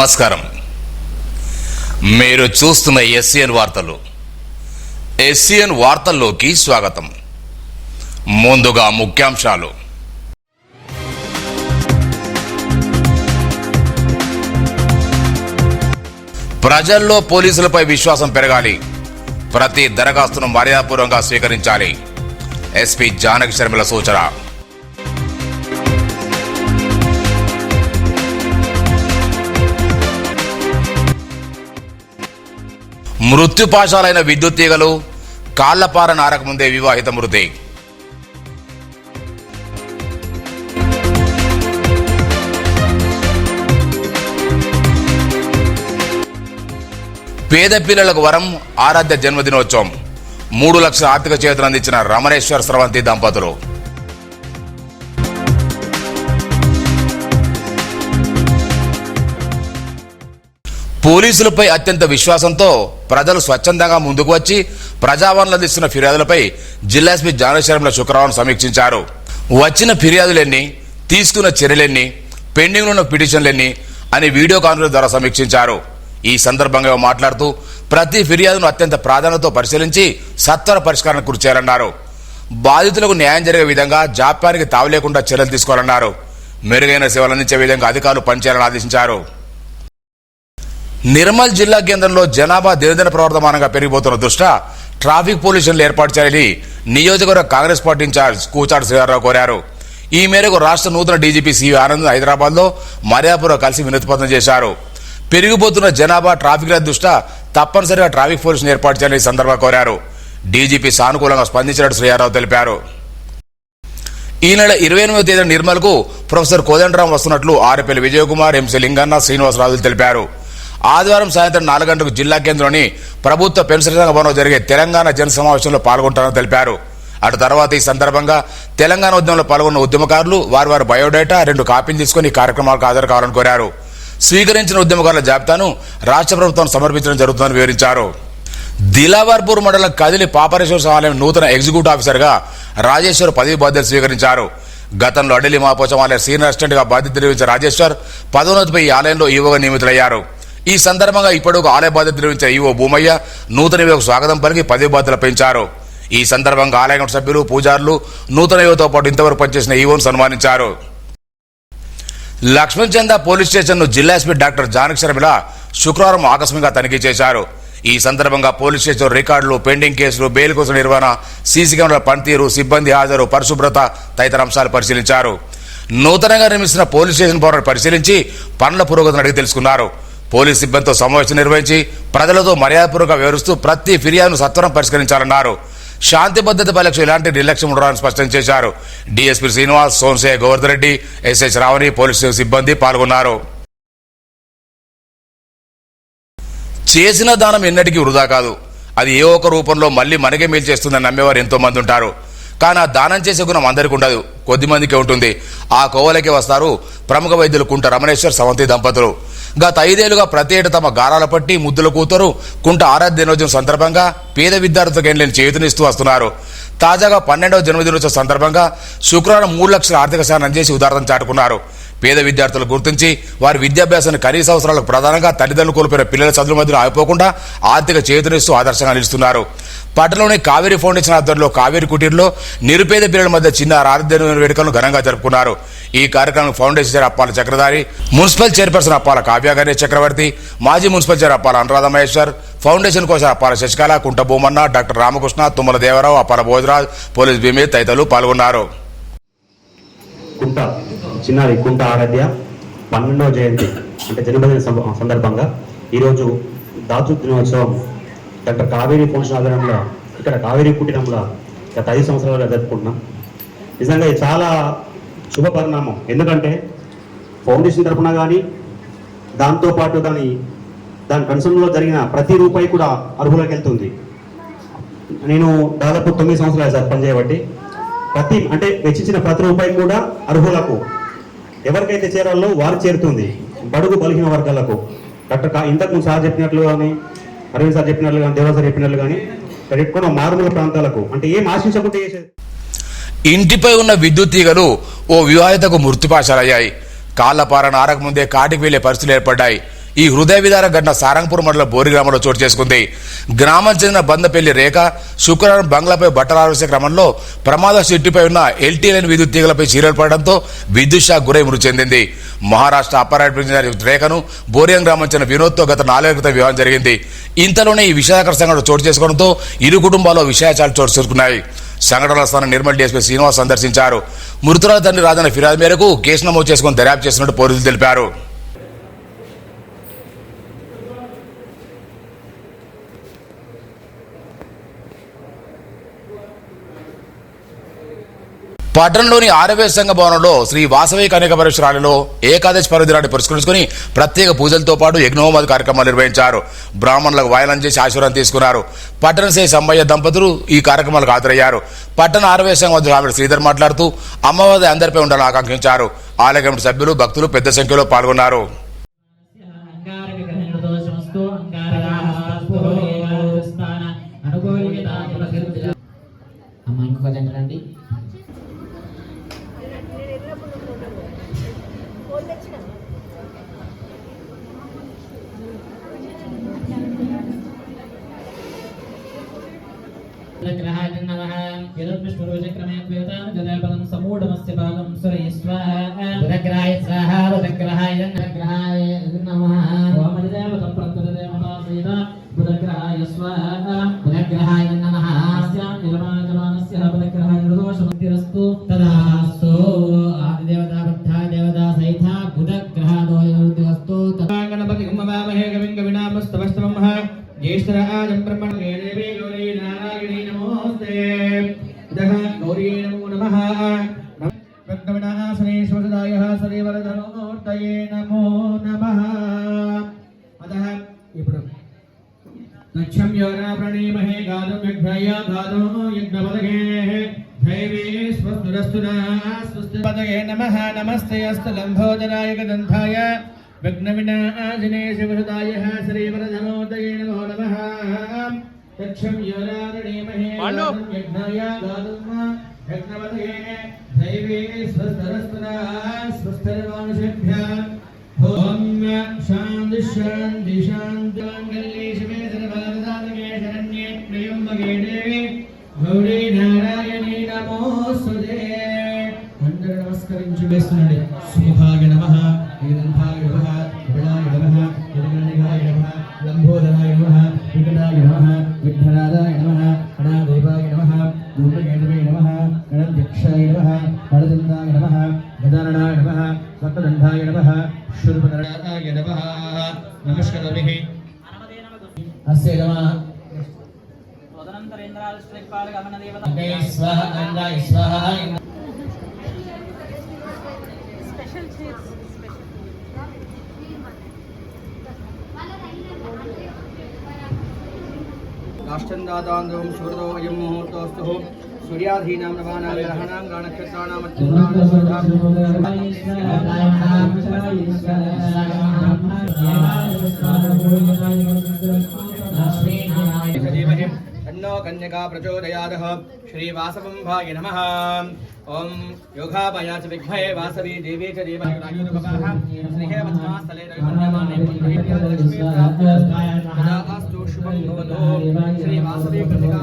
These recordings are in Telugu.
నమస్కారం. మీరు చూస్తున్న ఎస్సీఎన్ వార్తలు. ఎస్సీఎన్ వార్తల్లోకి స్వాగతం. ముందుగా ముఖ్యాంశాలు. ప్రజల్లో పోలీసులపై విశ్వాసం పెరగాలి. ప్రతి దరఖాస్తును మర్యాదపూర్వకంగా స్వీకరించాలి. ఎస్పీ జానకి శర్మల సూచన. మృత్యుపాశాలైన విద్యుత్ తీగలు, కాళ్లపార నారకముందే వివాహిత మృతి. పేద పిల్లలకు వరం, ఆరాధ్య జన్మదినోత్సవం. 3 లక్షల ఆర్థిక చేతులు అందించిన రమణేశ్వర్ స్రవంతి దంపతులు. పోలీసులపై అత్యంత విశ్వాసంతో ప్రజలు స్వచ్ఛందంగా ముందుకు వచ్చి ప్రజావాణిలో అందిస్తున్న ఫిర్యాదులపై జిల్లా ఎస్పీ జానకి శర్మల శుక్రవారం సమీక్షించారు. వచ్చిన ఫిర్యాదులెన్ని, తీసుకున్న చర్యలెన్ని, పెండింగ్ ఉన్న పిటిషన్లెన్ని అని వీడియో కాన్ఫరెన్స్ ద్వారా సమీక్షించారు. ఈ సందర్భంగా మాట్లాడుతూ ప్రతి ఫిర్యాదును అత్యంత ప్రాధాన్యతతో పరిశీలించి సత్వర పరిష్కారానికి కృషి చేయాలన్నారు. బాధితులకు న్యాయం జరిగే విధంగా జాప్యానికి తావులేకుండా చర్యలు తీసుకోవాలన్నారు. మెరుగైన సేవలు అందించే విధంగా అధికారులు పనిచేయాలని ఆదేశించారు. నిర్మల్ జిల్లా కేంద్రంలో జనాభా దినదిన ప్రవర్తమానంగా పెరిగిపోతున్న దృష్ట్యా ట్రాఫిక్ పోలీసులు ఏర్పాటు చేయాలని నియోజకవర్గ కాంగ్రెస్ పార్టీ ఇన్ఛార్జ్ కూచాడు శ్రీరావు కోరారు. ఈ మేరకు రాష్ట్ర నూతన డీజీపీ సివి ఆనంద్ హైదరాబాద్ లో మర్యాదపూర్వక కలిసి వినతిపత్రం చేశారు. పెరిగిపోతున్న జనాభా ట్రాఫిక్ దృష్ట్యా తప్పనిసరిగా ట్రాఫిక్ పోలీసులు ఏర్పాటు చేయాలని ఈ సందర్భంగా కోరారు. డీజీపీ సానుకూలంగా స్పందించినట్టు శ్రీరావు తెలిపారు. ఈ నెల 28వ తేదీన నిర్మల్ కు ప్రొఫెసర్ కోదండరాం వస్తున్నట్లు ఆర్ఎపల్లి విజయకుమార్, ఎంసీ లింగన్న, శ్రీనివాసరాజులు తెలిపారు. ఆదివారం సాయంత్రం 4 గంటలకు జిల్లా కేంద్రంలోని ప్రభుత్వ పెన్షన్ సంఘ భవనంలో జరిగే తెలంగాణ జన సమావేశంలో పాల్గొంటారని తెలిపారు. అటు తర్వాత ఈ సందర్భంగా తెలంగాణ ఉద్యమంలో పాల్గొన్న ఉద్యమకారులు వారి బయోడేటా 2 కాపీలు తీసుకుని ఈ కార్యక్రమాలకు హాజరు కావాలని కోరారు. స్వీకరించిన ఉద్యమకారుల జాబితాను రాష్ట్ర ప్రభుత్వం సమర్పించడం జరుగుతుందని వివరించారు. దిలావర్పూర్ మండలం కదిలి పాపరేశ్వర ఆలయం నూతన ఎగ్జిక్యూటివ్ ఆఫీసర్ గా రాజేశ్వర్ పదవి బాధ్యతలు స్వీకరించారు. గతంలో అడలి మహాపోచం ఆలయ సీనియర్ అసిస్టెంట్ గా బాధ్యత నిర్వహించిన రాజేశ్వర్ పదోన్నతిపై ఈ ఆలయంలో ఈవోగా నియమితులయ్యారు. ఈ సందర్భంగా ఇప్పటివరకు ఆలయ బాధ్యత నిర్వహించిన ఈవో భూమయ్య నూతన ఈవోకు స్వాగతం పలికి పదవి బాధ్యతలు పెంచారు. ఈ సందర్భంగా ఆలయ సభ్యులు, పూజారులు నూతన ఈవోతో పాటు ఇంతవరకు పనిచేసిన ఈవోను సన్మానించారు. లక్ష్మణ్ చంద పోలీస్ స్టేషన్ ను జిల్లా ఎస్పీ డాక్టర్ జానకి శర్మల శుక్రవారం ఆకస్మికంగా తనిఖీ చేశారు. ఈ సందర్భంగా పోలీస్ స్టేషన్ రికార్డులు, పెండింగ్ కేసులు, బెయిల్ కోసం నిర్వహణ, సీసీ కెమెరాల పనితీరు, సిబ్బంది హాజరు, పరిశుభ్రత తదితర అంశాలు పరిశీలించారు. నూతనంగా నిర్మిస్తున్న పోలీస్ స్టేషన్ భవనాన్ని పరిశీలించి పనుల పురోగతిని అడిగి తెలుసుకున్నారు. పోలీస్ సిబ్బందితో సమావేశం నిర్వహించి ప్రజలతో మర్యాదపూర్వకంగా వివరిస్తూ ప్రతి ఫిర్యాదును సత్వరం పరిష్కరించాలన్నారు. శాంతి భద్రత పరీక్ష ఎలాంటి నిర్లక్ష్యం ఉండరాని స్పష్టం చేశారు. DSP Srinivas, సోన్సే Govardhan Reddy, SH రావణి, police సిబ్బంది పాల్గొన్నారు. చేసిన దానం ఎన్నటికీ వృధా కాదు. అది ఏ ఒక్క రూపంలో మళ్లీ మనకే మేలు చేస్తుందని నమ్మేవారు ఎంతో మంది ఉంటారు. కానీ ఆ దానం చేసే గుణం అందరికీ ఉండదు, కొద్ది మందికే ఉంటుంది. ఆ కోవలకే వస్తారు ప్రముఖ వైద్యులు కుంట రమణేశ్వర్ స్రవంతి దంపతులు. గత 5 ఏళ్లుగా ప్రతి ఏటా తమ గారాల పట్టి ముద్దుల కూతురు కుంట ఆరాధ్య దినోత్సవం సందర్భంగా పేద విద్యార్థులకు ఎండ్లేని చేయూతనిస్తూ వస్తున్నారు. తాజాగా 12వ జన్మదినోత్సవం సందర్భంగా శుక్రవారం 3 లక్షల ఆర్థిక సాయం అందజేసి ఉదారతను చాటుకున్నారు. పేద విద్యార్థులు గుర్తించి వారి విద్యాభ్యాసాన్ని కనీస అవసరాలకు ప్రధానంగా తల్లిదండ్రులు కోల్పోయిన పిల్లల చదువుల మధ్యలో ఆగిపోకుండా ఆర్థిక చేయూతనిస్తూ ఆదర్శంగా నిలుస్తున్నారు. పట్టణంలోని కావేరీ ఫౌండేషన్ ఆధ్వర్యంలో కావేరీ కుటీర్లో నిరుపేద పిల్లల మధ్య చిన్న ఆరాధ్య వేడుకలను ఘనంగా జరుపుకున్నారు. ఈ కార్యక్రమం ఫౌండేషన్ చైర్ అప్పాల చక్రధారి, మున్సిపల్ చైర్పర్సన్ అప్పాల కావ్యాగణేష్ చక్రవర్తి, మాజీ మున్సిపల్ చైర్ అప్పాల అనురాధ మహేశ్వర్, ఫౌండేషన్ కోసం అప్పాల శశికళ, కుంట భూమన్న, డాక్టర్ రామకృష్ణ, తుమ్మల దేవరావు, అప్పాల భోజరాజ్, పోలీస్ భీమే తదితరులు పాల్గొన్నారు. చిన్నారి కుంట ఆరాధ్య 12వ జయంతి అంటే జన్మదిన సందర్భంగా ఈరోజు దాతృ దినోత్సవం డాక్టర్ కావేరీ ఫౌండేషన్ ఆధ్వర్యంలో ఇక్కడ కావేరీ కుటీరంలో గత 5 సంవత్సరాలుగా జరుపుకుంటున్నాం. నిజంగా ఇది చాలా శుభ పరిణామం. ఎందుకంటే ఫౌండేషన్ తరఫున కానీ దాంతోపాటు దాని కన్సర్న్లో జరిగిన ప్రతి రూపాయి కూడా అర్హులకు వెళ్తుంది. నేను దాదాపు 9 సంవత్సరాలు సార్ పనిచేయబట్టి అంటే వెచ్చించిన ప్రతి రూపాయి కూడా అర్హులకు ఎవరికైతే చేరాలో వారు చేరుతుంది. బడుగు బలిహీన వర్గాలకు డాక్టర్ ఇంతకు సార్ చెప్పినట్లు కానీ, అరవింద్ సార్ చెప్పినట్లు కానీ, దేవరాజ్ సార్ చెప్పినట్లు కానీ ఇక్కడ మారుమూల ప్రాంతాలకు అంటే ఏం ఆశించకుండా చేసేది. ఇంటిపై ఉన్న విద్యుత్ తీగలు ఓ వివాహితకు మృత్యుపాశాలయ్యాయి. కాళ్లపార నారకముందే కాటికి వెళ్లే పరిస్థితులు ఏర్పడ్డాయి. ఈ హృదయ విదార ఘటన సారంగపూర్ మండలం బోరి గ్రామంలో చోటు చేసుకుంది. గ్రామం చెందిన బందపల్లి రేఖ శుక్రవారం బంగ్లాపై బట్టలు ఆరేసే క్రమంలో ప్రమాద సిట్టిపై ఉన్న ఎల్టీ లైన్ విద్యుత్ తీగలపై చీరలు పడడంతో విద్యుత్ షాక్ గురై మృతి చెందింది. మహారాష్ట్ర అప్పర్ చెందిన రేఖను బోరియం గ్రామం చెందిన వినోద్తో గత 4 ఏళ్ల క్రితం వివాహం జరిగింది. ఇంతలోనే ఈ విషాదకర సంఘటన చోటు చేసుకోవడంతో ఇరు కుటుంబాల్లో విషయాచాలు చోటు చేసుకున్నాయి. సంఘటనల స్థానం నిర్మల్ డీఎస్పీ శ్రీనివాస్ సందర్శించారు. మృతురాల తండ్రి రాజన్న ఫిర్యాదు మేరకు కేసు నమోదు చేసుకుని దర్యాప్తు చేసినట్టు పోలీసులు తెలిపారు. పట్టణంలోని ఆరవే సంఘ భవనంలో శ్రీ వాసవి కనకపరమేశ్వరాలలో ఏకాదశి పర్వదినాన్ని పురస్కరించుకుని ప్రత్యేక పూజలతో పాటు యజ్ఞోమాది కార్యక్రమాలు నిర్వహించారు. బ్రాహ్మణులకు వాయనం చేసి ఆశీర్వాదం తీసుకున్నారు. పట్టణ శ్రీ సంబయ్య దంపతులు ఈ కార్యక్రమాలకు హాజరయ్యారు. పట్టణ ఆరవే సంఘ అధ్యక్షుడు శ్రీధర్ మాట్లాడుతూ అమ్మవారి అందరిపై ఉండాలని ఆకాంక్షించారు. ఆలయ కమిటీ సభ్యులు భక్తులు పెద్ద సంఖ్యలో పాల్గొన్నారు. ग्रहाय नमः यदुष्टुरोचक्रमे द्वैतान जलपदं समूढमस्य भागं सुरे स्वाहा बुधग्रहाय स्वाहा बुधग्रहाय नमः वामदेवतं प्रत्यदेवता सहिता बुधग्रहाय स्वाहा बुधग्रहाय नमः अस्यां निर्माणजमानस्य बुधग्रहाय निर्दोषमुक्तिरस्तु तदास्तु आदिदेवता बुद्धाय देवता सहिता बुधग्रहादोयमुक्तिरस्तु तदा गणपति गमवामहे कविं कविनामस्तवस्तमः ज्येष्ठराजं ब्रह्मणे देवी गौरी नारायणी नमोस्ते दह गौरी नमो नमः विघ्नविनाशनेश्वरदायः श्रीवरधनोर्तये नमो नमः अतः ఇప్పుడు లక్ష్యం యోనా ప్రణీమహే గాదుం యజ్ఞయ గాదో యజ్ఞపదగే దైవే స్వస్తురస్తునా స్వస్తిపదగే నమః నమస్తే అస్తలంబోదరాయ గదంధాయ विघ्नविनाशिने शिवसुतायः श्रीवरधनोदये नमो नमः तक्षं योरारणीमहे यज्ञाय गातुम् यज्ञपदये दैवे स्वस्तरस्तुना स्वस्तरमानुषेभ्यः ॐ शान्ति शान्ति शान्ति मङ्गले शिवे सर्वदानके शरण्ये त्र्यम्बके देवी गौरी नारायणी नमोस्तुते అందరూ నమస్కరించి వేస్తున్నాడు. శుభాయ నమః ఏదంతాయ నమః విడాయ నమః జగన్నాయ నమః లంబోదరాయ నమః వికటాయ నమః విఘ్నరాజాయ నమః గణాదేవాయ నమః ధూమకేతవే నమః గణాధ్యక్షాయ నమః హరచందాయ నమః గదారణాయ నమః వక్రదండాయ నమః శూర్పధరాయ నమః నమస్కరోమి అస్య నమః తదనంతరేంద్రాశ్రయపాలగమనదేవతాయ స్వాహా అంగాయ స్వాహా राष्ट्रंदातांद्रम सूर्यो अयं मुहूर्तोस्तु सूर्याधीनां नवानां ग्रहाणां गणनक्षत्राणां मध्यस्थानां अन्नो कन्यका प्रचोदयादः श्रीवासवंभाय नमः ओम योगाभया च विद्महे वासवी देवी च देवः राजोरुपपाः स्नेहे वत्मास्थले रविमन्यमाने पुण्यकास्तु शुभं भवतु श्री वासवी कन्यका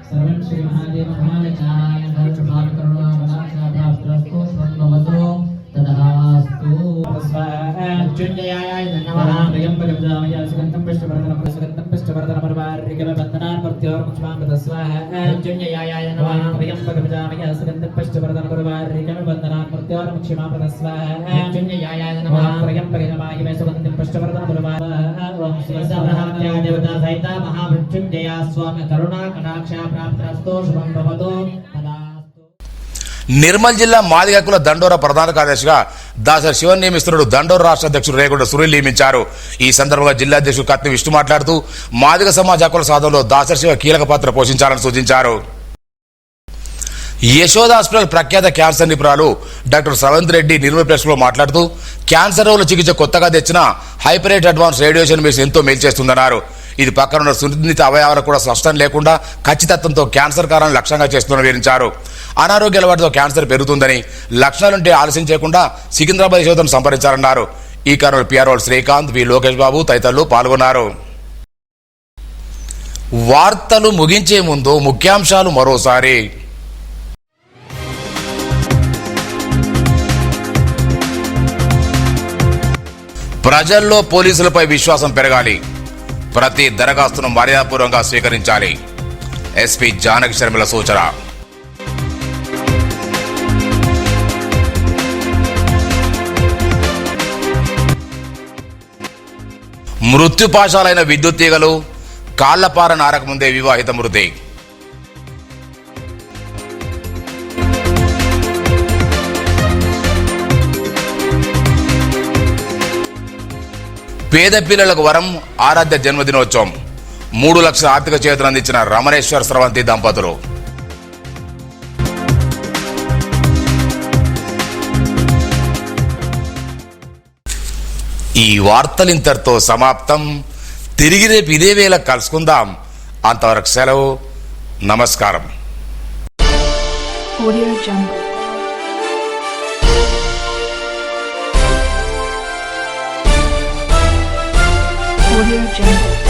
सर्वं श्री महादेव महालक्ष्मी तदास्तु मृत्युंजयाय नमः त्र्यंबकं जामया सुगन्धं पुष्टवर्धनपर्वार्रिकमबन्धनान्मर्त्योर्मुक्षमां स्वाहा मृत्युंजयाय नमः त्र्यंबकं जामया सुगन्धं पुष्टवर्धनपर्वार्रिकमबन्धनान्मर्त्योर्मुक्षमां स्वाहा मृत्युंजयाय नमः त्र्यंबकं जामया सुगन्धं पुष्टवर्धनपर्वार्रिकमबन्धनान्मर्त्योर्मुक्षमां ओम शिवसहस्रनाम देवता सहित महामृत्युंजया स्वामी करुणा कटाक्षा प्राप्तरस्तो शुभं भवतु నిర్మల్ జిల్లా మాదిగ హక్కుల దండోర ప్రధాన కార్యదర్శిగా దాసరి శివన్ నియమిస్తున్నట్టు దండోర రాష్ట్ర అధ్యక్షుడు రేగుంట సునీల్ నియమించారు. ఈ సందర్భంగా జిల్లా అధ్యక్షుడు కత్తి విష్ణు మాట్లాడుతూ మాదిగ సమాజ హక్కుల సాధనలో దాసరి శివ కీలక పాత్ర పోషించాలని సూచించారు. యశోద హాస్పిటల్ ప్రఖ్యాత క్యాన్సర్ నిపుణురాలు డాక్టర్ స్రవంత్ రెడ్డి నిర్మల్ ప్రెస్ లో మాట్లాడుతూ క్యాన్సర్ రోగుల చికిత్స కొత్తగా తెచ్చిన హైపరేట్ అడ్వాన్స్ రేడియేషన్ మిషన్ ఎంతో మేలు చేస్తుందన్నారు. ఇది పక్కన ఉన్న సున్నిత అవయవాలకు కూడా నష్టం లేకుండా ఖచ్చితత్వంతో క్యాన్సర్ కారణం లక్ష్యంగా చేస్తుందని వివరించారు. అనారోగ్యాల వాటితో క్యాన్సర్ పెరుగుతుందని, లక్షణాలుంటే ఆలస్యం చేయకుండా సికింద్రాబాద్ యశోదను సంప్రదించారన్నారు. ఈ కారణంలో పిఆర్ఓ శ్రీకాంత్, వి లోకేష్ బాబు తదితరులు పాల్గొన్నారు. వార్తలు ముగించే ముందు ముఖ్యాంశాలు మరోసారి. ప్రజల్లో పోలీసులపై విశ్వాసం పెరగాలి. ప్రతి దరఖాస్తును మర్యాదపూర్వకంగా స్వీకరించాలి. ఎస్పీ జానకి శర్మిల సూచన. మృత్యుపాశాలైన విద్యుత్ తీగలు, కాళ్లపార నారకముందే వివాహిత మృతి. పేద పిల్లలకు వరం ఆరాధ్య జన్మదినోత్సవం. 3 లక్షల ఆర్థిక చేతులు అందించిన రమణేశ్వర్ స్రవంతి దంపతులు. ఈ వార్తలు ఇంతటితో సమాప్తం. తిరిగి రేపు ఇదే వేళ కలుసుకుందాం. అంతవరకు సెలవు. నమస్కారం. Audio Jungle. Audio Jungle.